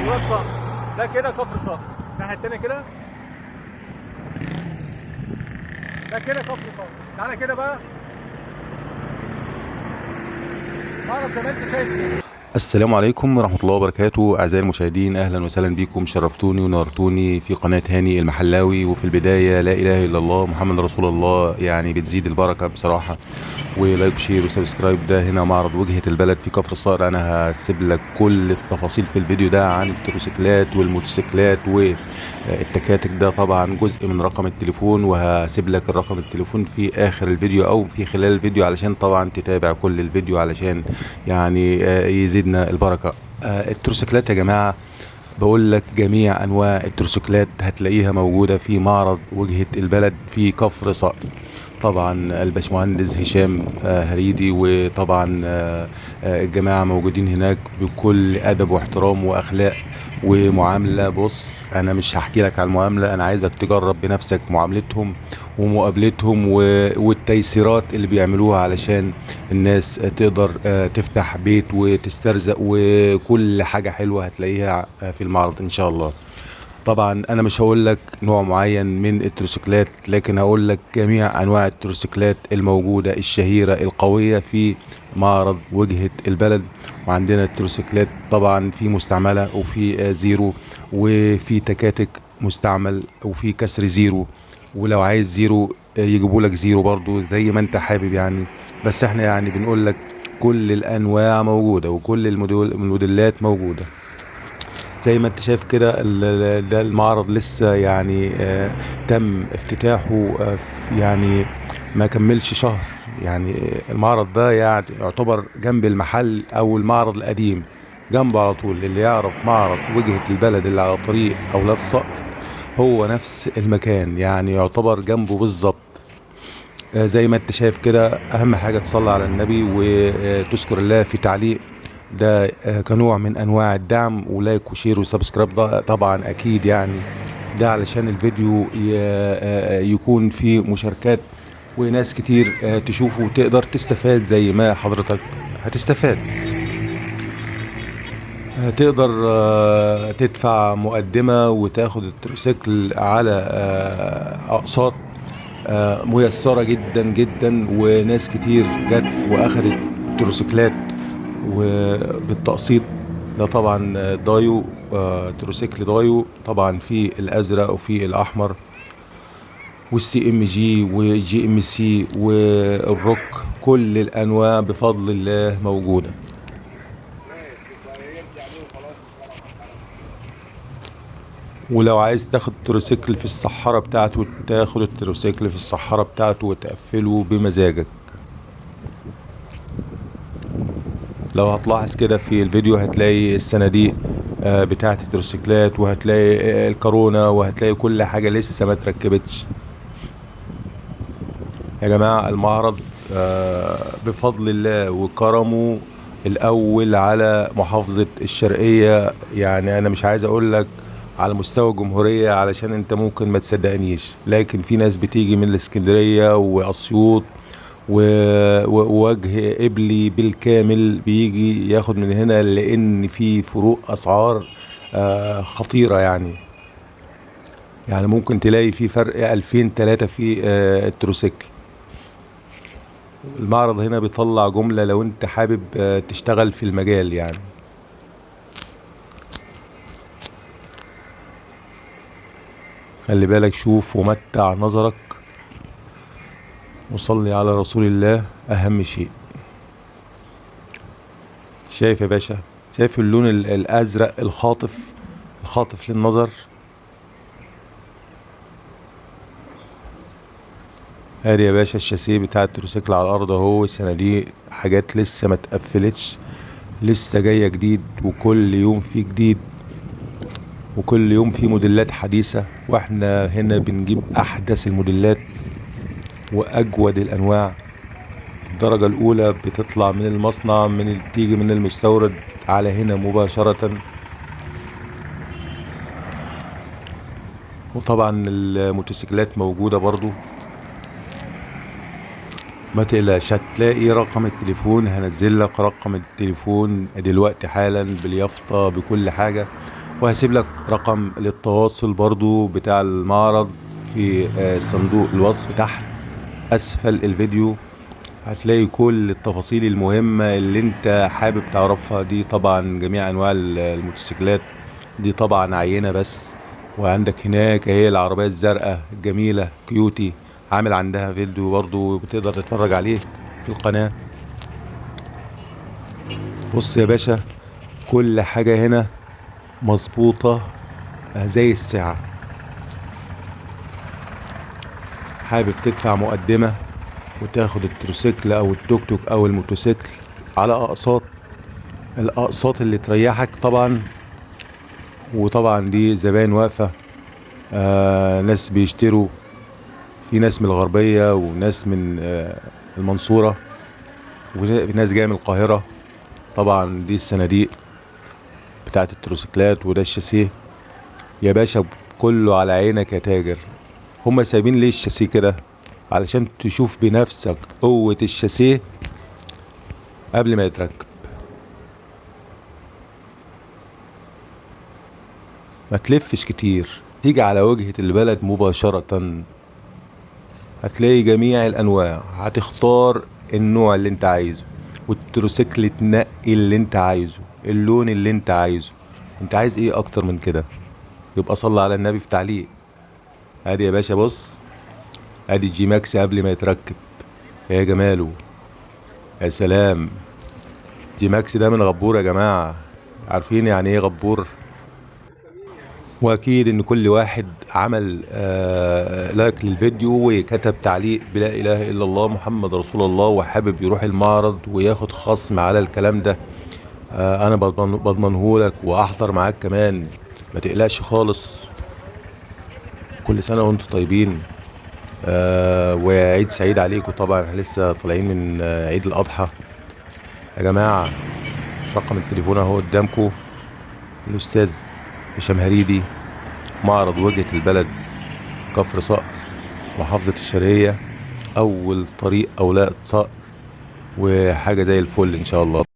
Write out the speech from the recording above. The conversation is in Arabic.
ولاد صقر. ده كده كفر صقر. الناحيه التانيه كده ده كده كفر صقر. تعالى كده بقى اعرف زي ما انت شايف كده. السلام عليكم ورحمة الله وبركاته. أعزائي المشاهدين، أهلا وسهلا بكم. شرفتوني ونورتوني في قناة هاني المحلاوي. وفي البداية لا إله إلا الله محمد رسول الله، يعني بتزيد البركة بصراحة. ولايك شير وسبسكرايب. ده هنا معرض وجهة البلد في كفر الصقر. أنا هسيب لك كل التفاصيل في الفيديو ده عن التروسيكلات والموتوسيكلات والتكاتك. ده طبعا جزء من رقم التليفون، وهسيب لك الرقم التليفون في آخر الفيديو أو في خلال الفيديو علشان طبعا تتابع كل الفيديو علشان يعني يزيدنا البركة. التروسيكلات يا جماعة، بقول لك جميع انواع التروسيكلات هتلاقيها موجوده في معرض وجهه البلد في كفر صقر. طبعا الباشمهندس هشام هريدي، وطبعا الجماعه موجودين هناك بكل ادب واحترام واخلاق ومعامله. بص، انا مش هحكي لك على المعامله، انا عايزك تجرب بنفسك معاملتهم ومقابلتهم والتيسيرات اللي بيعملوها علشان الناس تقدر تفتح بيت وتسترزق، وكل حاجة حلوة هتلاقيها في المعرض ان شاء الله. طبعا انا مش هقول لك نوع معين من التروسيكلات، لكن هقول لك جميع انواع التروسيكلات الموجودة الشهيرة القوية في معرض وجهة البلد. وعندنا التروسيكلات طبعا في مستعملة وفي زيرو، وفي تكاتك مستعمل وفي كسر زيرو. ولو عايز زيرو يجيبوا لك زيرو برضو زي ما انت حابب يعني. بس احنا يعني بنقول لك كل الانواع موجودة وكل الموديلات موجودة. زي ما انت شايف كده ده المعرض لسه يعني تم افتتاحه يعني ما كملش شهر. يعني المعرض ده يعني يعتبر جنب المحل او المعرض القديم، جنبه على طول. اللي يعرف معرض وجهة البلد اللي على طريق اولاد صقر، هو نفس المكان، يعني يعتبر جنبه بالظبط. زي ما انت شايف كده، اهم حاجة تصلي على النبي وتذكر الله في تعليق. ده كنوع من انواع الدعم، ولايك وشير وسبسكرايب ده طبعا اكيد يعني. ده علشان الفيديو يكون فيه مشاركات وناس كتير تشوفه وتقدر تستفاد زي ما حضرتك هتستفاد. تقدر تدفع مقدمة وتاخد التروسيكل على أقساط ميسرة جدا جدا. وناس كتير جت واخدت تروسيكلات وبالتقسيط. ده طبعا دايو، تروسيكل دايو طبعا، في الازرق وفي الاحمر والسي ام جي وجي ام سي والروك. كل الانواع بفضل الله موجوده. ولو عايز تاخد تروسيكل في الصحارة بتاعته، تاخد التروسيكل في الصحارة بتاعته وتقفله بمزاجك. لو هتلاحظ كده في الفيديو هتلاقي الصناديق بتاعت التروسيكلات، وهتلاقي الكورونا، وهتلاقي كل حاجة لسه ما تركبتش. يا جماعة المعرض بفضل الله وكرمه الأول على محافظة الشرقية. يعني أنا مش عايز أقول لك على مستوى الجمهورية علشان أنت ممكن ما تصدقنيش، لكن في ناس بتيجي من الإسكندرية وأسيوط ووجه قبلي بالكامل بيجي ياخد من هنا، لأن في فروق أسعار خطيرة يعني. يعني ممكن تلاقي في فرق 2000-3 في التروسيكل. المعرض هنا بيطلع جملة لو انت حابب تشتغل في المجال يعني. خلي بالك، شوف ومتع نظرك وصلي على رسول الله اهم شيء. شايف يا باشا؟ شايف اللون الازرق الخاطف للنظر؟ ادي يا باشا الشاسيه بتاع التروسيكل على الارض اهو. السنه دي حاجات لسه ما اتقفلتش، لسه جايه جديد، وكل يوم في جديد، وكل يوم في موديلات حديثه. واحنا هنا بنجيب احدث الموديلات واجود الانواع. الدرجه الاولى بتطلع من المصنع، تيجي من المستورد على هنا مباشره. وطبعا الموتوسيكلات موجوده برضو. ما تقلقش، هتلاقي رقم التليفون، هنزل لك رقم التليفون دلوقتي حالا باليافطة بكل حاجة. وهسيب لك رقم للتواصل برضو بتاع المعرض في صندوق الوصف تحت اسفل الفيديو. هتلاقي كل التفاصيل المهمة اللي انت حابب تعرفها. دي طبعا جميع انواع الموتوسيكلات، دي طبعا عينة بس. وعندك هناك اهي العربية الزرقاء الجميلة كيوتي، عامل عندها فيديو برضو بتقدر تتفرج عليه في القناة. بص يا باشا، كل حاجة هنا مظبوطة زي الساعة. حابب تدفع مقدمة وتاخد التروسيكل او التوك توك او الموتوسيكل على اقساط، الاقساط اللي تريحك طبعا. وطبعا دي زباين واقفة، ناس بيشتروا، في ناس من الغربية وناس من المنصورة وفي ناس جاية من القاهرة. طبعا دي الصناديق بتاعت التروسيكلات وده الشاسيه يا باشا، كله على عينك يا تاجر. هما سايبين ليه الشاسيه كده؟ علشان تشوف بنفسك قوة الشاسيه قبل ما يتركب. ما تلفش كتير، تيجي على وجهة البلد مباشرة هتلاقي جميع الانواع. هتختار النوع اللي انت عايزه، والتروسيكل تنقي اللي انت عايزه، اللون اللي انت عايزه. انت عايز ايه اكتر من كده؟ يبقى صلى على النبي في تعليق. ادي يا باشا بص، ادي جي ماكس قبل ما يتركب، يا جماله، يا سلام. جي ماكس ده من غبور يا جماعة، عارفين يعني ايه غبور؟ واكيد ان كل واحد عمل لايك للفيديو وكتب تعليق بلا اله الا الله محمد رسول الله وحابب يروح المعرض وياخد خصم على الكلام ده، انا بضمنهولك واحضر معاك كمان، ما تقلقش خالص. كل سنة وانتم طيبين، وعيد سعيد عليكم. طبعا احنا لسه طالعين من عيد الاضحى يا جماعة. رقم التليفون اهو قدامكم، الاستاذ هشام هريدي، معرض وجهة البلد، كفر صقر، محافظة الشرقية، اول طريق اولاء صقر، وحاجة زي الفل ان شاء الله.